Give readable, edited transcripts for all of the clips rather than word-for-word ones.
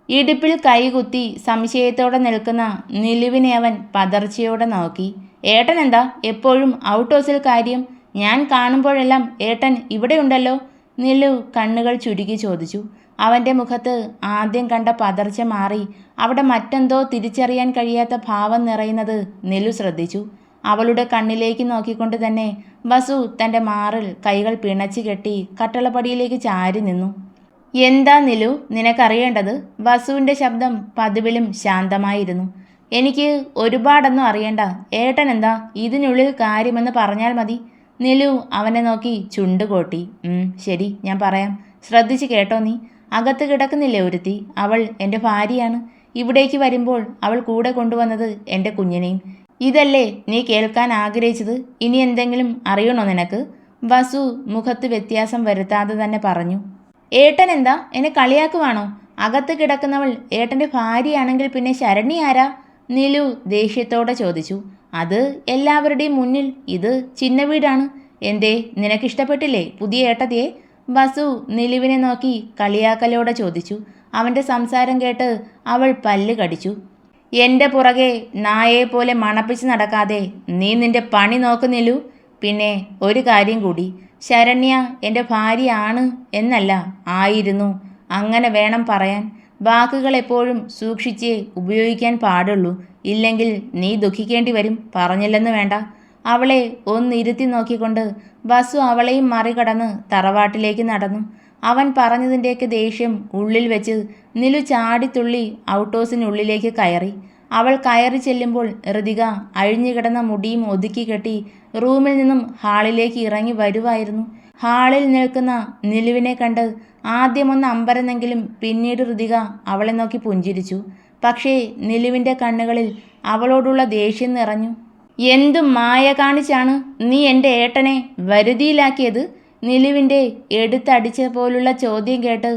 ഇടുപ്പിൽ കൈകുത്തി സംശയത്തോടെ നിൽക്കുന്ന നിലുവിനെ അവൻ പതർച്ചയോടെ നോക്കി. ഏട്ടൻ എന്താ എപ്പോഴും ഔട്ട് ഹൗസിൽ കാര്യം? ഞാൻ കാണുമ്പോഴെല്ലാം ഏട്ടൻ ഇവിടെയുണ്ടല്ലോ. നിലു കണ്ണുകൾ ചുരുക്കി ചോദിച്ചു. അവൻ്റെ മുഖത്ത് ആദ്യം കണ്ട പതർച്ച മാറി അവിടെ മറ്റെന്തോ തിരിച്ചറിയാൻ കഴിയാത്ത ഭാവം നിറയുന്നത് നിലു ശ്രദ്ധിച്ചു. അവളുടെ കണ്ണിലേക്ക് നോക്കിക്കൊണ്ട് തന്നെ വസു തൻ്റെ മാറിൽ കൈകൾ പിണച്ചു കെട്ടി കട്ടളപ്പടിയിലേക്ക് ചാരി നിന്നു. എന്താ നിലു നിനക്കറിയേണ്ടത്? വസുവിൻ്റെ ശബ്ദം പതിവിലും ശാന്തമായിരുന്നു. എനിക്ക് ഒരുപാടൊന്നും അറിയണ്ട. ഏട്ടൻ എന്താ ഇതിനുള്ളിൽ കാര്യമെന്ന് പറഞ്ഞാൽ മതി. നിലു അവനെ നോക്കി ചുണ്ടുകൊട്ടി. ശരി, ഞാൻ പറയാം. ശ്രദ്ധിച്ച് കേട്ടോ നീ. അകത്ത് കിടക്കുന്നില്ലേ ഒരുത്തി? അവൾ എൻ്റെ ഭാര്യയാണ്. ഇവിടേക്ക് വരുമ്പോൾ അവൾ കൂടെ കൊണ്ടുവന്നത് എൻ്റെ കുഞ്ഞിനെയും. ഇതല്ലേ നീ കേൾക്കാൻ ആഗ്രഹിച്ചത്? ഇനി എന്തെങ്കിലും അറിയണോ നിനക്ക്? വസു മുഖത്ത് വ്യത്യാസം വരുത്താതെ തന്നെ പറഞ്ഞു. ഏട്ടൻ എന്താ എന്നെ കളിയാക്കുവാണോ? അകത്ത് കിടക്കുന്നവൾ ഏട്ടൻ്റെ ഭാര്യയാണെങ്കിൽ പിന്നെ ശരണി ആരാ? നിലു ദേഷ്യത്തോടെ ചോദിച്ചു. അത് എല്ലാവരുടെയും മുന്നിൽ ഇത് ചിന്ന വീടാണ്. എന്തേ, നിനക്കിഷ്ടപ്പെട്ടില്ലേ പുതിയ ഏട്ടത്തിയെ? വസു നിലുവിനെ നോക്കി കളിയാക്കലോടെ ചോദിച്ചു. അവൻ്റെ സംസാരം കേട്ട് അവൾ പല്ല് കടിച്ചു. എൻ്റെ പുറകെ നായയെപ്പോലെ മണപ്പിച്ച് നടക്കാതെ നീ നിന്റെ പണി നോക്കുന്നില്ലു. പിന്നെ ഒരു കാര്യം കൂടി, ശരണ്യ എൻ്റെ ഭാര്യയാണ് എന്നല്ല, ആയിരുന്നു. അങ്ങനെ വേണം പറയാൻ. വാക്കുകൾ എപ്പോഴും സൂക്ഷിച്ചേ ഉപയോഗിക്കാൻ പാടുള്ളൂ. ഇല്ലെങ്കിൽ നീ ദുഃഖിക്കേണ്ടി വരും. പറഞ്ഞില്ലെന്ന് വേണ്ട. അവളെ ഒന്നിരുത്തി നോക്കിക്കൊണ്ട് വസു അവളെയും മറികടന്ന് തറവാട്ടിലേക്ക് നടന്നു. അവൻ പറഞ്ഞതിൻ്റെയൊക്കെ ദേഷ്യം ഉള്ളിൽ വെച്ച് നിലു ചാടിത്തുള്ളി ഔട്ട് ഹൗസിനുള്ളിലേക്ക് കയറി. അവൾ കയറി ചെല്ലുമ്പോൾ ഋതിക അഴിഞ്ഞുകിടന്ന മുടിയും ഒതുക്കി കെട്ടി റൂമിൽ നിന്നും ഹാളിലേക്ക് ഇറങ്ങി വരുമായിരുന്നു. ഹാളിൽ നിൽക്കുന്ന നിലുവിനെ കണ്ട് ആദ്യമൊന്ന് അമ്പരന്നെങ്കിലും പിന്നീട് ഋതിക അവളെ നോക്കി പുഞ്ചിരിച്ചു. പക്ഷേ നിലുവിൻ്റെ കണ്ണുകളിൽ അവളോടുള്ള ദേഷ്യം നിറഞ്ഞു. എന്തു മായ കാണിച്ചാണ് നീ എൻ്റെ ഏട്ടനെ വരുതിയിലാക്കിയത്? നിലുവിൻ്റെ എടുത്തടിച്ച പോലുള്ള ചോദ്യം കേട്ട്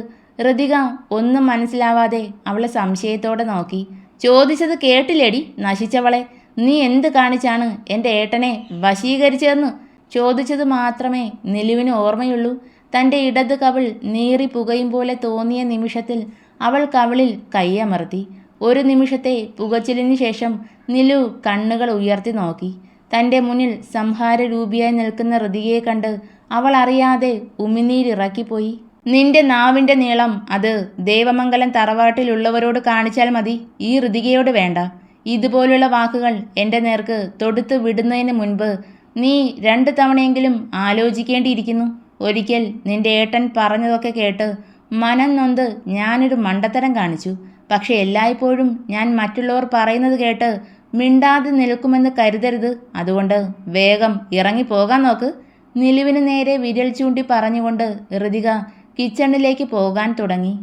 ഋതിക ഒന്നും മനസ്സിലാവാതെ അവളെ സംശയത്തോടെ നോക്കി. ചോദിച്ചത് കേട്ടില്ലേടി നശിച്ചവളെ? നീ എന്ത് കാണിച്ചാണ് എൻ്റെ ഏട്ടനെ വശീകരിച്ചതെന്ന് ചോദിച്ചത് മാത്രമേ നിലുവിന് ഓർമ്മയുള്ളൂ. തൻ്റെ ഇടത് കവിൾ നീറി പുകയും പോലെ തോന്നിയ നിമിഷത്തിൽ അവൾ കവിളിൽ കൈയമർത്തി. ഒരു നിമിഷത്തെ പുകച്ചിലിന് ശേഷം നിലു കണ്ണുകൾ ഉയർത്തി നോക്കി. തൻ്റെ മുന്നിൽ സംഹാരരൂപിയായി നിൽക്കുന്ന ഋതികയെ കണ്ട് അവൾ അറിയാതെ ഉമിനീരിറക്കിപ്പോയി. നിന്റെ നാവിൻ്റെ നീളം അത് ദേവമംഗലം തറവാട്ടിലുള്ളവരോട് കാണിച്ചാൽ മതി, ഈ ഋതികയോട് വേണ്ട. ഇതുപോലുള്ള വാക്കുകൾ എൻ്റെ നേർക്ക് തൊടുത്ത് വിടുന്നതിന് മുൻപ് നീ 2 തവണയെങ്കിലും ആലോചിക്കേണ്ടിയിരിക്കുന്നു. ഒരിക്കൽ നിന്റെ ഏട്ടൻ പറഞ്ഞതൊക്കെ കേട്ട് മനം നൊന്ത് ഞാനൊരു മണ്ടത്തരം കാണിച്ചു. പക്ഷെ എല്ലായ്പ്പോഴും ഞാൻ മറ്റുള്ളവർ പറയുന്നത് കേട്ട് മിണ്ടാതെ നിൽക്കുമെന്ന് കരുതരുത്. അതുകൊണ്ട് വേഗം ഇറങ്ങിപ്പോകാൻ നോക്ക്. നിലുവിന് നേരെ വിരൽ ചൂണ്ടി പറഞ്ഞുകൊണ്ട് ഋതിക കിച്ചണിലേക്ക് പോകാൻ തുടങ്ങി.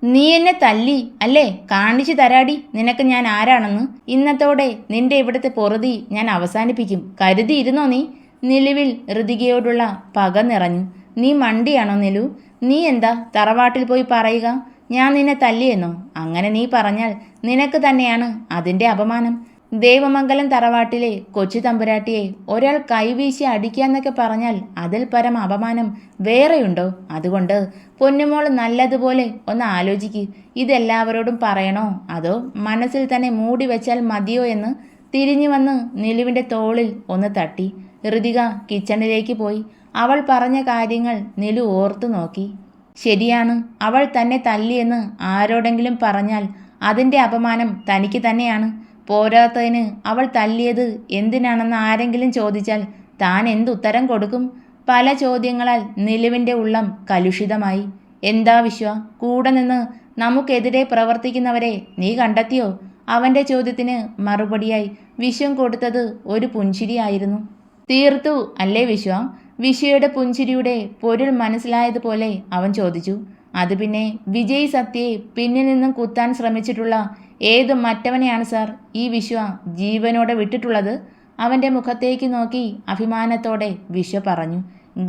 നീ എന്നെ തല്ലി അല്ലേ? കാണിച്ചു തരാടി നിനക്ക് ഞാൻ ആരാണെന്ന്. ഇന്നത്തോടെ നിന്റെ ഇവിടുത്തെ പൊറുതി ഞാൻ അവസാനിപ്പിക്കും. കരുതിയിരുന്നോ നീ? നിലുവിൽ ഋതികയോടുള്ള പക നിറഞ്ഞു. നീ മണ്ടിയാണോ നിലു? നീ എന്താ തറവാട്ടിൽ പോയി പറയുക ഞാൻ നിന്നെ തല്ലിയെന്നോ? അങ്ങനെ നീ പറഞ്ഞാൽ നിനക്ക് തന്നെയാണ് അതിൻ്റെ അപമാനം. ദേവമംഗലം തറവാട്ടിലെ കൊച്ചു തമ്പുരാട്ടിയെ ഒരാൾ കൈവീശി അടിക്കാന്നൊക്കെ പറഞ്ഞാൽ അതിൽ പരം അപമാനം വേറെയുണ്ടോ? അതുകൊണ്ട് പൊന്നുമോൾ നല്ലതുപോലെ ഒന്ന് ആലോചിക്ക്. ഇതെല്ലാവരോടും പറയണോ അതോ മനസ്സിൽ തന്നെ മൂടി വെച്ചാൽ മതിയോ എന്ന് തിരിഞ്ഞു വന്ന് നിലുവിൻ്റെ തോളിൽ ഒന്ന് തട്ടി. ഋതിക കിച്ചണിലേക്ക് പോയി. അവൾ പറഞ്ഞ കാര്യങ്ങൾ നിലു ഓർത്തു നോക്കി. ശരിയാണ്, അവൾ തന്നെ തല്ലിയെന്ന് ആരോടെങ്കിലും പറഞ്ഞാൽ അതിൻ്റെ അപമാനം തനിക്ക് തന്നെയാണ്. പോരാത്തതിന് അവൾ തല്ലിയത് എന്തിനാണെന്ന് ആരെങ്കിലും ചോദിച്ചാൽ താൻ എന്തുത്തരം കൊടുക്കും? പല ചോദ്യങ്ങളാൽ നിലുവിൻ്റെ ഉള്ളം കലുഷിതമായി. എന്താ വിശ്വ, കൂടെ നിന്ന് നമുക്കെതിരെ പ്രവർത്തിക്കുന്നവരെ നീ കണ്ടെത്തിയോ? അവൻ്റെ ചോദ്യത്തിന് മറുപടിയായി വിശ്വം കൊടുത്തത് ഒരു പുഞ്ചിരിയായിരുന്നു. തീർത്തു അല്ലേ വിശ്വ? വിശ്വയുടെ പുഞ്ചിരിയുടെ പൊരുൾ മനസ്സിലായതുപോലെ അവൻ ചോദിച്ചു. അത് പിന്നെ വിജയ് സത്യയെ പിന്നിൽ നിന്നും കുത്താൻ ശ്രമിച്ചിട്ടുള്ള ഏത് മറ്റവനെയാണ് സാർ ഈ വിശ്വ ജീവനോടെ വിട്ടിട്ടുള്ളത്? അവൻ്റെ മുഖത്തേക്ക് നോക്കി അഭിമാനത്തോടെ വിശ്വ പറഞ്ഞു.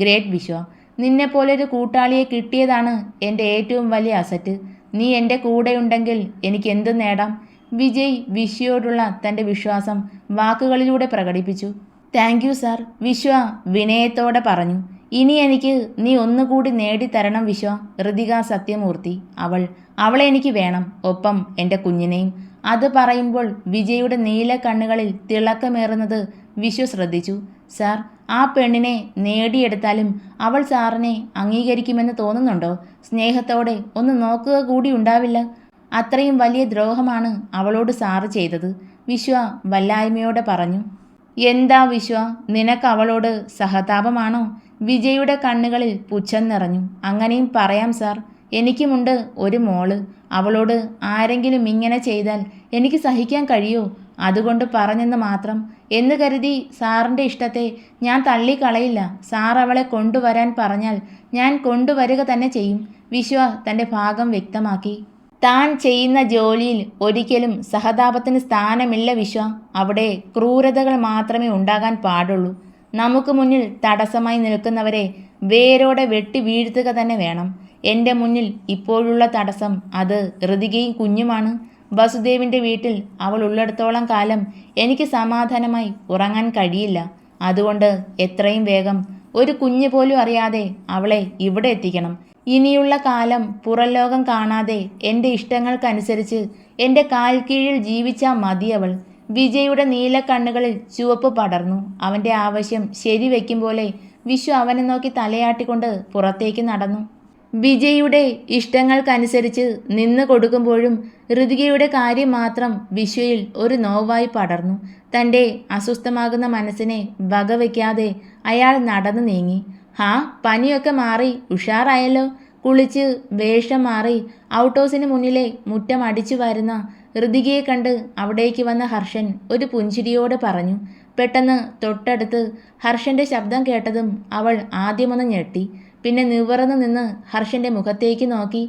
ഗ്രേറ്റ് വിശ്വ, നിന്നെപ്പോലൊരു കൂട്ടാളിയെ കിട്ടിയതാണ് എൻ്റെ ഏറ്റവും വലിയ അസറ്റ്. നീ എൻ്റെ കൂടെയുണ്ടെങ്കിൽ എനിക്ക് എന്തും നേടാം. വിജയ് വിശ്വയോടുള്ള തൻ്റെ വിശ്വാസം വാക്കുകളിലൂടെ പ്രകടിപ്പിച്ചു. താങ്ക് യു സാർ, വിശ്വ വിനയത്തോടെ പറഞ്ഞു. ഇനി എനിക്ക് നീ ഒന്നുകൂടി നേടിത്തരണം വിശ്വ. ഋതിക സത്യമൂർത്തി. അവളെ എനിക്ക് വേണം, ഒപ്പം എൻ്റെ കുഞ്ഞിനെയും. അത് പറയുമ്പോൾ വിജയുടെ നീല കണ്ണുകളിൽ തിളക്കമേറുന്നത് വിശ്വ ശ്രദ്ധിച്ചു. സാർ, ആ പെണ്ണിനെ നേടിയെടുത്താലും അവൾ സാറിനെ അംഗീകരിക്കുമെന്ന് തോന്നുന്നുണ്ടോ? സ്നേഹത്തോടെ ഒന്ന് നോക്കുക കൂടി ഉണ്ടാവില്ല. അത്രയും വലിയ ദ്രോഹമാണ് അവളോട് സാറ് ചെയ്തത്, വിശ്വ വല്ലായ്മയോടെ പറഞ്ഞു. എന്താ വിശ്വ, നിനക്ക് അവളോട് സഹതാപമാണോ? വിജയുടെ കണ്ണുകളിൽ പുച്ഛം നിറഞ്ഞു. അങ്ങനെയും പറയാം സാർ. എനിക്കുമുണ്ട് ഒരു മോള്. അവളോട് ആരെങ്കിലും ഇങ്ങനെ ചെയ്താൽ എനിക്ക് സഹിക്കാൻ കഴിയോ? അതുകൊണ്ട് പറഞ്ഞെന്ന് മാത്രം. എന്ന് കരുതി സാറിൻ്റെ ഇഷ്ടത്തെ ഞാൻ തള്ളിക്കളയില്ല. സാർ അവളെ കൊണ്ടുവരാൻ പറഞ്ഞാൽ ഞാൻ കൊണ്ടുവരിക തന്നെ ചെയ്യും. വിശ്വ തൻ്റെ ഭാഗം വ്യക്തമാക്കി. താൻ ചെയ്യുന്ന ജോലിയിൽ ഒരിക്കലും സഹതാപത്തിന് സ്ഥാനമില്ല വിശ്വ. അവിടെ ക്രൂരതകൾ മാത്രമേ ഉണ്ടാകാൻ പാടുള്ളൂ. നമുക്ക് മുന്നിൽ തടസ്സമായി നിൽക്കുന്നവരെ വേരോടെ വെട്ടി വീഴ്ത്തുക തന്നെ വേണം. എൻ്റെ മുന്നിൽ ഇപ്പോഴുള്ള തടസ്സം അത് ഋതികയും കുഞ്ഞുമാണ്. വസുദേവിൻ്റെ വീട്ടിൽ അവൾ ഉള്ളിടത്തോളം കാലം എനിക്ക് സമാധാനമായി ഉറങ്ങാൻ കഴിയില്ല. അതുകൊണ്ട് എത്രയും വേഗം ഒരു കുഞ്ഞ് പോലും അറിയാതെ അവളെ ഇവിടെ എത്തിക്കണം. ഇനിയുള്ള കാലം പുറം ലോകം കാണാതെ എൻ്റെ ഇഷ്ടങ്ങൾക്കനുസരിച്ച് എൻ്റെ കാൽ കീഴിൽ ജീവിച്ചാൽ മതി അവൾ. വിജയുടെ നീലക്കണ്ണുകളിൽ ചുവപ്പ് പടർന്നു. അവൻ്റെ ആവശ്യം ശരിവെക്കും പോലെ വിശ്വ അവനെ നോക്കി തലയാട്ടിക്കൊണ്ട് പുറത്തേക്ക് നടന്നു. വിജയുടെ ഇഷ്ടങ്ങൾക്കനുസരിച്ച് നിന്ന് കൊടുക്കുമ്പോഴും ഋതികയുടെ കാര്യം മാത്രം വിശ്വയിൽ ഒരു നോവായി പടർന്നു. തൻ്റെ അസ്വസ്ഥമാകുന്ന മനസ്സിനെ വകവയ്ക്കാതെ അയാൾ നടന്നു നീങ്ങി. പനിയൊക്കെ മാറി ഉഷാറായല്ലോ. കുളിച്ച് വേഷം മാറി ഔട്ട് ഹൗസിന് മുന്നിലെ മുറ്റം അടിച്ചു വരുന്ന ഋതികയെ കണ്ട് അവിടേക്ക് വന്ന ഹർഷൻ ഒരു പുഞ്ചിരിയോടെ പറഞ്ഞു. പെട്ടെന്ന് തൊട്ടടുത്ത് ഹർഷൻ്റെ ശബ്ദം കേട്ടതും അവൾ ആദ്യമൊന്ന് ഞെട്ടി. പിന്നെ നിവർന്നു നിന്ന് ഹർഷൻ്റെ മുഖത്തേക്ക് നോക്കി.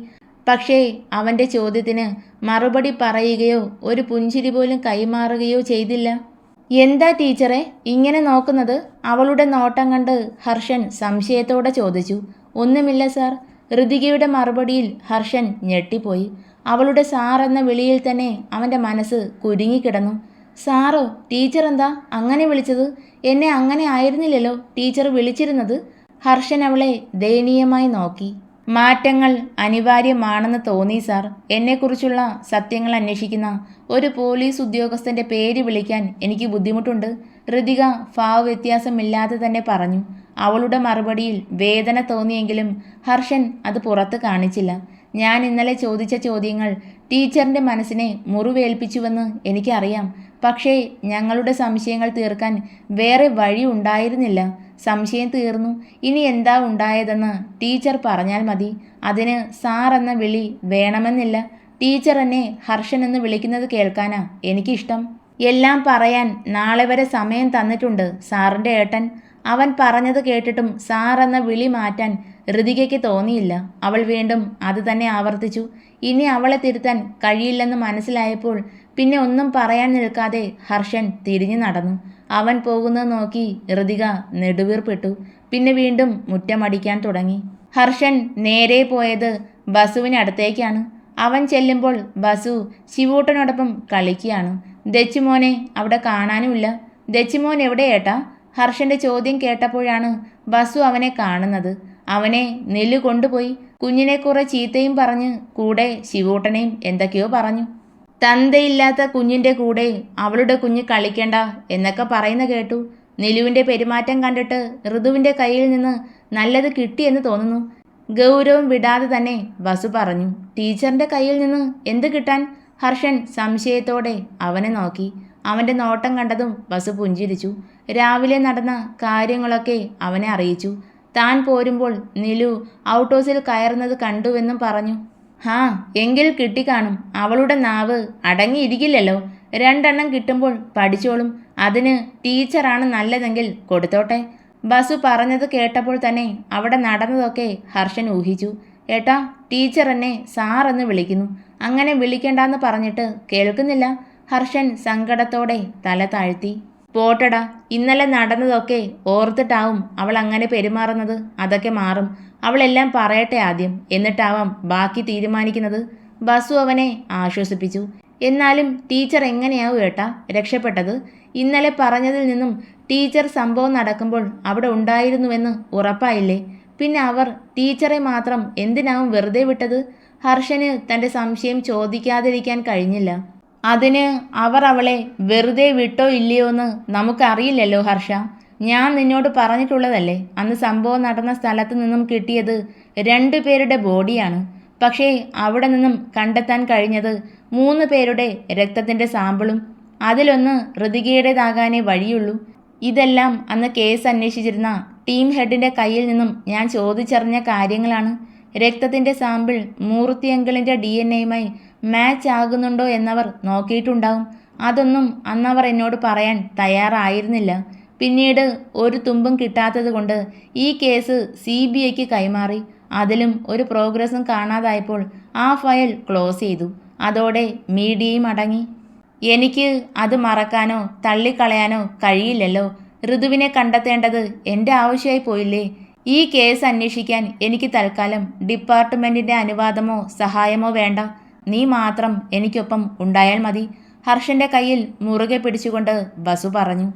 പക്ഷേ അവൻ്റെ ചോദ്യത്തിന് മറുപടി പറയുകയോ ഒരു പുഞ്ചിരി പോലും കൈമാറുകയോ ചെയ്തില്ല. എന്താ ടീച്ചറെ ഇങ്ങനെ നോക്കുന്നത്? അവളുടെ നോട്ടം കണ്ട് ഹർഷൻ സംശയത്തോടെ ചോദിച്ചു. ഒന്നുമില്ല സാർ. ഋതികയുടെ മറുപടിയിൽ ഹർഷൻ ഞെട്ടിപ്പോയി. അവളുടെ സാർ എന്ന വിളിയിൽ തന്നെ അവൻ്റെ മനസ്സ് കുരുങ്ങിക്കിടന്നു. സാറോ? ടീച്ചർ എന്താ അങ്ങനെ വിളിച്ചത്? എന്നെ അങ്ങനെ ആയിരുന്നില്ലല്ലോ ടീച്ചർ വിളിച്ചിരുന്നത്. ഹർഷൻ അവളെ ദയനീയമായി നോക്കി. മാറ്റങ്ങൾ അനിവാര്യമാണെന്ന് തോന്നി സാർ. എന്നെക്കുറിച്ചുള്ള സത്യങ്ങൾ അന്വേഷിക്കുന്ന ഒരു പോലീസ് ഉദ്യോഗസ്ഥൻ്റെ പേര് വിളിക്കാൻ എനിക്ക് ബുദ്ധിമുട്ടുണ്ട്. ഋതിക ഭാവവ്യത്യാസമില്ലാതെ തന്നെ പറഞ്ഞു. അവളുടെ മറുപടിയിൽ വേദന തോന്നിയെങ്കിലും ഹർഷൻ അത് പുറത്ത് കാണിച്ചില്ല. ഞാൻ ഇന്നലെ ചോദിച്ച ചോദ്യങ്ങൾ ടീച്ചറിൻ്റെ മനസ്സിനെ മുറിവേൽപ്പിച്ചുവെന്ന് എനിക്കറിയാം. പക്ഷേ ഞങ്ങളുടെ സംശയങ്ങൾ തീർക്കാൻ വേറെ വഴി ഉണ്ടായിരുന്നില്ല. സംശയം തീർന്നു. ഇനി എന്താ ഉണ്ടായതെന്ന് ടീച്ചർ പറഞ്ഞാൽ മതി. അതിന് സാർ എന്ന വിളി വേണമെന്നില്ല. ടീച്ചർ എന്നെ ഹർഷൻ എന്ന് വിളിക്കുന്നത് കേൾക്കാനാ എനിക്കിഷ്ടം. എല്ലാം പറയാൻ നാളെ വരെ സമയം തന്നിട്ടുണ്ട് സാറിൻ്റെ ഏട്ടൻ. അവൻ പറഞ്ഞത് കേട്ടിട്ടും സാർ എന്ന വിളി മാറ്റാൻ ഋതികയ്ക്ക് തോന്നിയില്ല. അവൾ വീണ്ടും അത് തന്നെ ആവർത്തിച്ചു. ഇനി അവളെ തിരുത്താൻ കഴിയില്ലെന്ന് മനസ്സിലായപ്പോൾ പിന്നെ ഒന്നും പറയാൻ നിൽക്കാതെ ഹർഷൻ തിരിഞ്ഞു നടന്നു. അവൻ പോകുന്നത് നോക്കി ഋതിക നെടുവീർപ്പെട്ടു. പിന്നെ വീണ്ടും മുറ്റമടിക്കാൻ തുടങ്ങി. ഹർഷൻ നേരെ പോയത് ബസുവിനടുത്തേക്കാണ്. അവൻ ചെല്ലുമ്പോൾ ബസു ശിവൂട്ടനോടൊപ്പം കളിക്കുകയാണ്. ദച്ചുമോനെ അവിടെ കാണാനുമില്ല. ദച്ചുമോൻ എവിടെ ഏട്ടാ? ഹർഷൻ്റെ ചോദ്യം കേട്ടപ്പോഴാണ് ബസു അവനെ കാണുന്നത്. അവനെ നെല്ല് കൊണ്ടുപോയി. കുഞ്ഞിനെ കുറെ ചീത്തയും പറഞ്ഞ് കൂടെ ശിവൂട്ടനെയും എന്തൊക്കെയോ പറഞ്ഞു. തന്തയില്ലാത്ത കുഞ്ഞിൻ്റെ കൂടെ അവളുടെ കുഞ്ഞ് കളിക്കണ്ട എന്നൊക്കെ പറയുന്ന കേട്ടു. നിലുവിൻ്റെ പെരുമാറ്റം കണ്ടിട്ട് ഋതുവിൻ്റെ കയ്യിൽ നിന്ന് നല്ലത് കിട്ടിയെന്ന് തോന്നുന്നു. ഗൗരവം വിടാതെ തന്നെ ബസു പറഞ്ഞു. ടീച്ചറിൻ്റെ കയ്യിൽ നിന്ന് എന്ത് കിട്ടാൻ? ഹർഷൻ സംശയത്തോടെ അവനെ നോക്കി. അവൻ്റെ നോട്ടം കണ്ടതും ബസു പുഞ്ചിരിച്ചു. രാവിലെ നടന്ന കാര്യങ്ങളൊക്കെ അവനെ അറിയിച്ചു. താൻ പോരുമ്പോൾ നിലു ഔട്ട് ഹൗസിൽ കയറുന്നത് കണ്ടുവെന്നും പറഞ്ഞു. എങ്കിൽ കിട്ടിക്കാണും. അവളുടെ നാവ് അടങ്ങിയിരിക്കില്ലല്ലോ. 2 എണ്ണം കിട്ടുമ്പോൾ പഠിച്ചോളും. അതിന് ടീച്ചറാണ് നല്ലതെങ്കിൽ കൊടുത്തോട്ടെ. ബസു പറഞ്ഞത് കേട്ടപ്പോൾ തന്നെ അവിടെ നടന്നതൊക്കെ ഹർഷൻ ഊഹിച്ചു. ഏട്ടാ, ടീച്ചർ എന്നെ സാറെന്ന് വിളിക്കുന്നു. അങ്ങനെ വിളിക്കണ്ടെന്ന് പറഞ്ഞിട്ട് കേൾക്കുന്നില്ല. ഹർഷൻ സങ്കടത്തോടെ തല താഴ്ത്തി. പോട്ടടാ, ഇന്നലെ നടന്നതൊക്കെ ഓർത്തിട്ടാവും അവൾ അങ്ങനെ പെരുമാറുന്നത്. അതൊക്കെ മാറും. അവളെല്ലാം പറയട്ടെ ആദ്യം, എന്നിട്ടാവാം ബാക്കി തീരുമാനിക്കുന്നത്. ബസു അവനെ ആശ്വസിപ്പിച്ചു. എന്നാലും ടീച്ചർ എങ്ങനെയാവും ഏട്ടാ രക്ഷപ്പെട്ടത്? ഇന്നലെ പറഞ്ഞതിൽ നിന്നും ടീച്ചർ സംഭവം നടക്കുമ്പോൾ അവിടെ ഉണ്ടായിരുന്നുവെന്ന് ഉറപ്പായില്ലേ? പിന്നെ അവർ ടീച്ചറെ മാത്രം എന്തിനാവും വെറുതെ വിട്ടത്? ഹർഷന് തൻ്റെ സംശയം ചോദിക്കാതിരിക്കാൻ കഴിഞ്ഞില്ല. അതിന് അവർ അവളെ വെറുതെ വിട്ടോ ഇല്ലയോ എന്ന് നമുക്കറിയില്ലല്ലോ ഹർഷ. ഞാൻ നിന്നോട് പറഞ്ഞിട്ടുള്ളതല്ലേ, അന്ന് സംഭവം നടന്ന സ്ഥലത്ത് നിന്നും കിട്ടിയത് 2 പേരുടെ ബോഡിയാണ്. പക്ഷേ അവിടെ നിന്നും കണ്ടെത്താൻ കഴിഞ്ഞത് 3 പേരുടെ രക്തത്തിൻ്റെ സാമ്പിളും. അതിലൊന്ന് ഋതികയുടേതാകാനേ വഴിയുള്ളൂ. ഇതെല്ലാം അന്ന് കേസ് അന്വേഷിച്ചിരുന്ന ടീം ഹെഡിൻ്റെ കയ്യിൽ നിന്നും ഞാൻ ചോദിച്ചറിഞ്ഞ കാര്യങ്ങളാണ്. രക്തത്തിൻ്റെ സാമ്പിൾ മൂർത്തി അങ്കിളിൻ്റെ DNA മാച്ച് ആകുന്നുണ്ടോ എന്നവർ നോക്കിയിട്ടുണ്ടാവും. അതൊന്നും അന്നവർ എന്നോട് പറയാൻ തയ്യാറായിരുന്നില്ല. പിന്നീട് ഒരു തുമ്പും കിട്ടാത്തത് കൊണ്ട് ഈ കേസ് CBIക്ക് കൈമാറി. അതിലും ഒരു പ്രോഗ്രസും കാണാതായപ്പോൾ ആ ഫയൽ ക്ലോസ് ചെയ്തു. അതോടെ മീഡിയയും അടങ്ങി. എനിക്ക് അത് മറക്കാനോ തള്ളിക്കളയാനോ കഴിയില്ലല്ലോ. ഋതുവിനെ കണ്ടെത്തേണ്ടത് എൻ്റെ ആവശ്യമായി പോയില്ലേ? ഈ കേസ് അന്വേഷിക്കാൻ എനിക്ക് തൽക്കാലം ഡിപ്പാർട്ട്മെൻറ്റിൻ്റെ അനുവാദമോ സഹായമോ വേണ്ട. നീ മാത്രം എനിക്കൊപ്പം ഉണ്ടായാൽ മതി. ഹർഷൻ്റെ കയ്യിൽ മുറുകെ പിടിച്ചുകൊണ്ട് ബസു പറഞ്ഞു.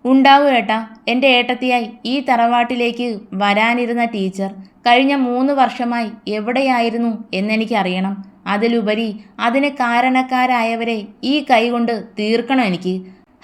ഉണ്ടാവൂ ഏട്ടാ. എൻ്റെ ഏട്ടത്തിയായി ഈ തറവാട്ടിലേക്ക് വരാനിരുന്ന ടീച്ചർ കഴിഞ്ഞ 3 വർഷമായി എവിടെയായിരുന്നു എന്നെനിക്കറിയണം. അതിലുപരി അതിന് കാരണക്കാരായവരെ ഈ കൈകൊണ്ട് തീർക്കണം എനിക്ക്.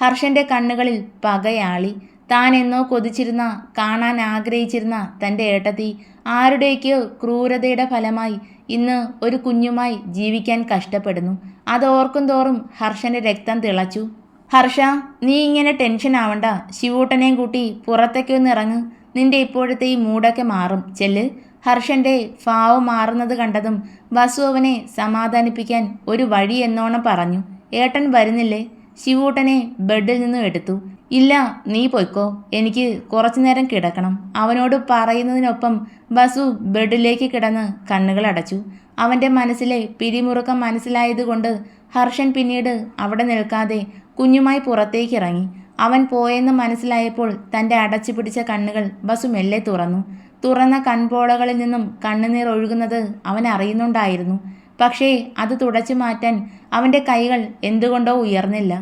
ഹർഷൻ്റെ കണ്ണുകളിൽ പകയാളി. താൻ എന്നോ കൊതിച്ചിരുന്ന, കാണാൻ ആഗ്രഹിച്ചിരുന്ന തൻ്റെ ഏട്ടത്തി ആരുടെയൊക്കെയോ ക്രൂരതയുടെ ഫലമായി ഇന്ന് ഒരു കുഞ്ഞുമായി ജീവിക്കാൻ കഷ്ടപ്പെടുന്നു. അതോർക്കും തോറും ഹർഷൻ്റെ രക്തം തിളച്ചു. ഹർഷ, നീ ഇങ്ങനെ ടെൻഷൻ ആവണ്ട. ശിവൂട്ടനെയും കൂട്ടി പുറത്തേക്കൊന്ന് ഇറങ്ങ്. നിന്റെ ഇപ്പോഴത്തെ ഈ മൂടൊക്കെ മാറും. ചെല്ല്. ഹർഷൻ്റെ ഭാവം മാറുന്നത് കണ്ടതും വസു അവനെ സമാധാനിപ്പിക്കാൻ ഒരു വഴി എന്നോണം പറഞ്ഞു. ഏട്ടൻ വരുന്നില്ലേ? ശിവൂട്ടനെ ബെഡിൽ നിന്നും എടുത്തു. ഇല്ല, നീ പൊയ്ക്കോ, എനിക്ക് കുറച്ചു നേരം കിടക്കണം. അവനോട് പറയുന്നതിനൊപ്പം വസു ബെഡിലേക്ക് കിടന്ന് കണ്ണുകൾ അടച്ചു. അവൻ്റെ മനസ്സിലെ പിരിമുറുക്കം മനസ്സിലായതുകൊണ്ട് ഹർഷൻ പിന്നീട് അവിടെ നിൽക്കാതെ കുഞ്ഞുമായി പുറത്തേക്കിറങ്ങി. അവൻ പോയെന്ന് മനസ്സിലായപ്പോൾ തൻ്റെ അടച്ചു പിടിച്ച കണ്ണുകൾ വസു മെല്ലെ തുറന്നു. തുറന്ന കൺപോളകളിൽ നിന്നും കണ്ണുനീർ ഒഴുകുന്നത് അവൻ അറിയുന്നുണ്ടായിരുന്നു. പക്ഷേ അത് തുടച്ചു മാറ്റാൻ അവൻ്റെ കൈകൾ എന്തുകൊണ്ടോ ഉയർന്നില്ല.